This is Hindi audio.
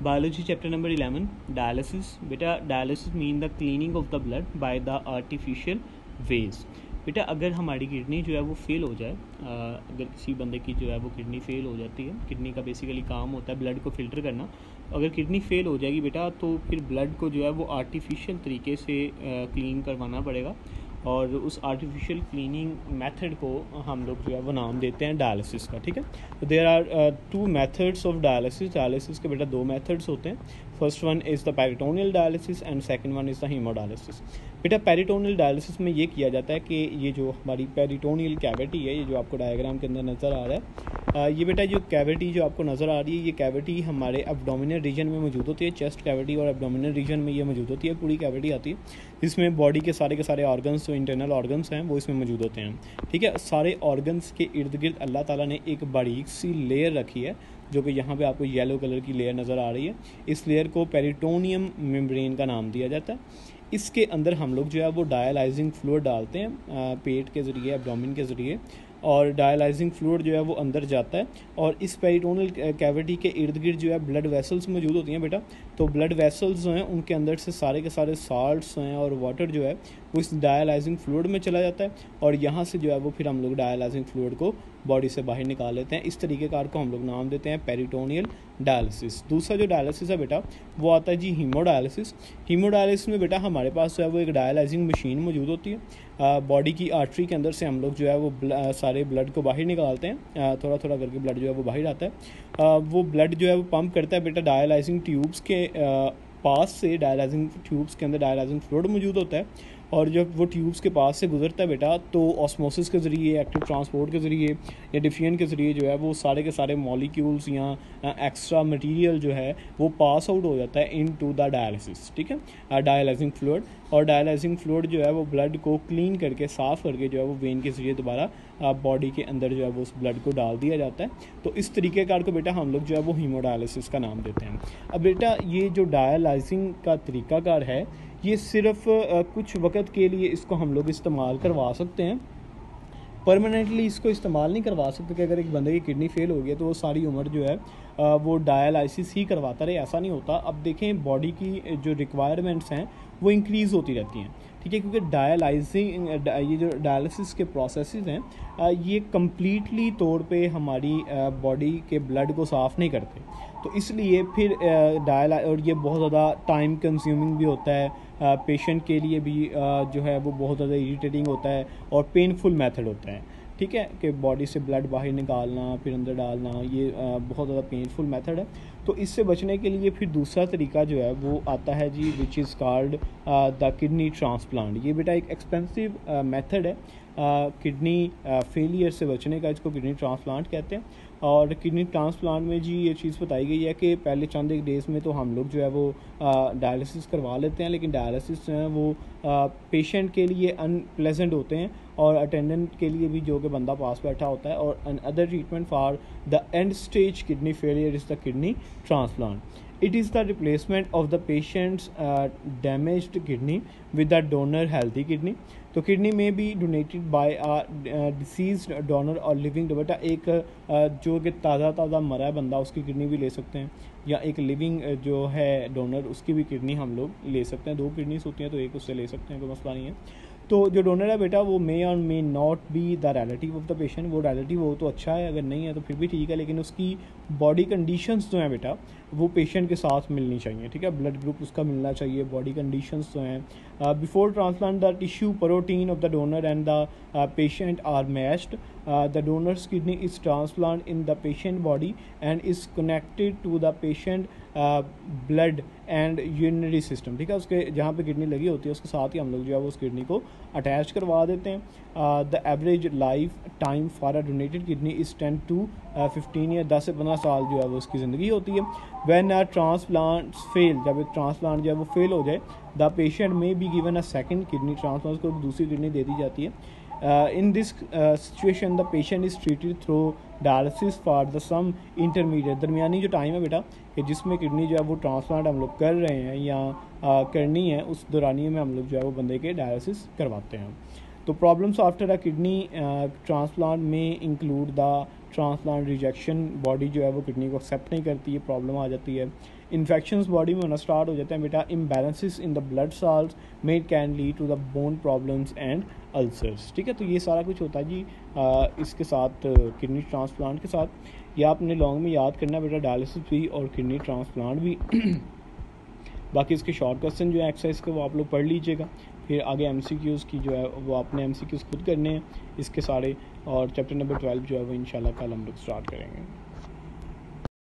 Biology chapter number 11 dialysis. बेटा dialysis mean the cleaning of the blood by the artificial ways. बेटा अगर हमारी किडनी जो है वो फेल हो जाए, अगर किसी बंदे की जो है वो किडनी फेल हो जाती है, किडनी का बेसिकली काम होता है ब्लड को फ़िल्टर करना। अगर किडनी फेल हो जाएगी बेटा तो फिर ब्लड को जो है वो आर्टिफिशियल तरीके से क्लीन करवाना पड़ेगा, और उस आर्टिफिशियल क्लीनिंग मेथड को हम लोग जो है वो नाम देते हैं डायलिसिस का। ठीक है, तो there are two methods of dialysis. Dialysis के बेटा दो मेथड्स होते हैं। First one is the peritoneal dialysis and second one is the haemodialysis. बेटा पेरिटोनियल डायलिसिस में ये किया जाता है कि ये जो हमारी पेरिटोनियल कैविटी है, ये जो आपको डायग्राम के अंदर नज़र आ रहा है, ये बेटा जो कैविटी जो आपको नज़र आ रही है, ये कैविटी हमारे एब्डोमिनल रीजन में मौजूद होती है। चेस्ट कैविटी और एब्डोमिनल रीजन में ये मौजूद होती है, पूरी कैविटी आती है, जिसमें बॉडी के सारे ऑर्गन्स जो इंटरनल ऑर्गन्स हैं वो इसमें मौजूद होते हैं। ठीक है, सारे ऑर्गन्स के इर्द गिर्द अल्लाह ताला ने एक बारीक सी लेयर रखी है, जो कि यहाँ पे आपको येलो कलर की लेयर नज़र आ रही है। इस लेयर को पेरिटोनियम मेम्ब्रेन का नाम दिया जाता है। इसके अंदर हम लोग जो है वो डायलाइजिंग फ्लूइड डालते हैं पेट के ज़रिए, एब्डोमेन के ज़रिए, और डायलाइजिंग फ्लूइड जो है वो अंदर जाता है। और इस पेरिटोनियल कैविटी के इर्द गिर्द जो है ब्लड वेसल्स मौजूद होती हैं बेटा। तो ब्लड वेसल्स जो हैं उनके अंदर से सारे के सारे साल्ट्स हैं और वाटर जो है वो इस डायलाइजिंग फ्लूइड में चला जाता है, और यहाँ से जो है वो फिर हम लोग डायलाइजिंग फ्लूइड को बॉडी से बाहर निकाल लेते हैं। इस तरीके कार को हम लोग नाम देते हैं पेरिटोनियल डायलिसिस। दूसरा जो डायलिसिस है बेटा वो आता है जी हीमोडायलिसिस। हीमोडायलिसिस में बेटा हमारे पास जो है वो एक डायलाइजिंग मशीन मौजूद होती है। बॉडी की आर्टरी के अंदर से हम लोग जो है वो सारे ब्लड को बाहर निकालते हैं, थोड़ा थोड़ा करके ब्लड जो है वो बाहर आता है। वो ब्लड जो है वो पंप करता है बेटा डायलाइजिंग ट्यूब्स के पास से। डायलाइजिंग ट्यूब्स के अंदर डायलाइजिंग फ्लूइड मौजूद होता है, और जब वो ट्यूब्स के पास से गुजरता है बेटा तो ऑस्मोसिस के ज़रिए, एक्टिव ट्रांसपोर्ट के ज़रिए या डिफियन के ज़रिए जो है वो सारे के सारे मॉलिक्यूल्स या एक्स्ट्रा मटेरियल जो है वो पास आउट हो जाता है इनटू द डायलिसिस। ठीक है, डायलाइजिंग फ्लूइड, और डायलाइजिंग फ्लूइड जो है वो ब्लड को क्लीन करके साफ़ करके जो है वो वेन के ज़रिए दोबारा बॉडी के अंदर जो है वो उस ब्लड को डाल दिया जाता है। तो इस तरीके कार को बेटा हम लोग जो है वो हीमोडायलिसिस का नाम देते हैं। अब बेटा ये जो डायलाइजिंग का तरीकाकार है, ये सिर्फ कुछ वक्त के लिए इसको हम लोग इस्तेमाल करवा सकते हैं, परमानेंटली इसको इस्तेमाल नहीं करवा सकते कि अगर एक बंदे की किडनी फेल हो गई तो वो सारी उम्र जो है वो डायलाइसिस ही करवाता रहे, ऐसा नहीं होता। अब देखें बॉडी की जो रिक्वायरमेंट्स हैं वो इंक्रीज़ होती रहती हैं। ठीक है, क्योंकि ये जो डायलिसिस के प्रोसेसेस हैं ये कम्प्लीटली तौर पे हमारी बॉडी के ब्लड को साफ़ नहीं करते, तो इसलिए फिर और ये बहुत ज़्यादा टाइम कंज्यूमिंग भी होता है, पेशेंट के लिए भी जो है वो बहुत ज़्यादा इरिटेटिंग होता है और पेनफुल मेथड होता है। ठीक है, कि बॉडी से ब्लड बाहर निकालना फिर अंदर डालना, ये बहुत ज़्यादा पेनफुल मेथड है। तो इससे बचने के लिए फिर दूसरा तरीका जो है वो आता है जी, which is called the kidney transplant. ये बेटा एक एक्सपेंसिव मेथड है किडनी फेलियर से बचने का, इसको किडनी ट्रांसप्लांट कहते हैं। और किडनी ट्रांसप्लांट में जी ये चीज़ बताई गई है कि पहले चंद एक डेज़ में तो हम लोग जो है वो डायलिसिस करवा लेते हैं, लेकिन डायलिसिस जो है वो पेशेंट के लिए अनप्लेजेंट होते हैं और अटेंडेंट के लिए भी, जो कि बंदा पास बैठा होता है। और other treatment for the end stage kidney failure is the kidney transplant. It is the replacement of the patient's damaged kidney with a donor healthy kidney. तो किडनी में भी डोनेटेड बाय डिसीज्ड डोनर और लिविंग। बेटा एक जो कि ताज़ा मरा है बंदा, उसकी किडनी भी ले सकते हैं, या एक लिविंग जो है डोनर, उसकी भी किडनी हम लोग ले सकते हैं। दो किडनीज होती हैं तो एक उससे ले सकते हैं, कोई मसला नहीं है। तो जो डोनर है बेटा वो मे और may not be the relative of the patient. वो रिलेटिव हो तो अच्छा है, अगर नहीं है तो फिर भी ठीक है, लेकिन उसकी बॉडी कंडीशंस जो हैं बेटा वो पेशेंट के साथ मिलनी चाहिए। ठीक है, ब्लड ग्रुप उसका मिलना चाहिए, बॉडी कंडीशंस जो हैं। Before transplant the tissue protein of the donor and the patient are matched. The donor's kidney is transplanted in the patient body and is connected to the patient blood and urinary system। ठीक है, उसके जहाँ पे किडनी लगी होती है उसके साथ ही हम लोग जो है वो उस किडनी को अटैच करवा देते हैं। The average life time for a donated kidney is 10 to 15 year. 10 से 15 साल जो है वो उसकी ज़िंदगी होती है। व्हेन अ ट्रांसप्लांट फेल, जब एक ट्रांसप्लांट जो है वो फेल हो जाए, द पेशेंट में be given a second kidney transplant, को दूसरी किडनी दे दी जाती है। In this situation the patient is treated through dialysis for the some intermediate। दरमियानी जो टाइम है बेटा कि जिसमें किडनी जो है वो ट्रांसप्लांट हम लोग कर रहे हैं या करनी है, उस दौरानिए में हम लोग जो है वो बंदे के डायलिसिस करवाते हैं। तो problems after a kidney transplant में include the transplant rejection, body जो है वो किडनी को एक्सेप्ट नहीं करती है, प्रॉब्लम आ जाती है। इन्फेक्शंस बॉडी में होना स्टार्ट हो जाते हैं बेटा। Imbalances in the blood cells में can lead to the bone problems and ulcers. ठीक है, तो ये सारा कुछ होता है जी इसके साथ किडनी ट्रांसप्लांट के साथ। ये आपने लॉन्ग में याद करना बेटा, डायलिसिस भी और किडनी ट्रांसप्लांट भी। बाकी इसके शॉर्ट क्वेश्चन जो है एक्सरसाइज के वो आप लोग पढ़ लीजिएगा, फिर आगे एमसीक्यूज़ की जो है वो आपने एमसीक्यूज़ खुद करने हैं इसके सारे। और चैप्टर नंबर 12 जो है वो इंशाल्लाह कल हम लोग स्टार्ट करेंगे।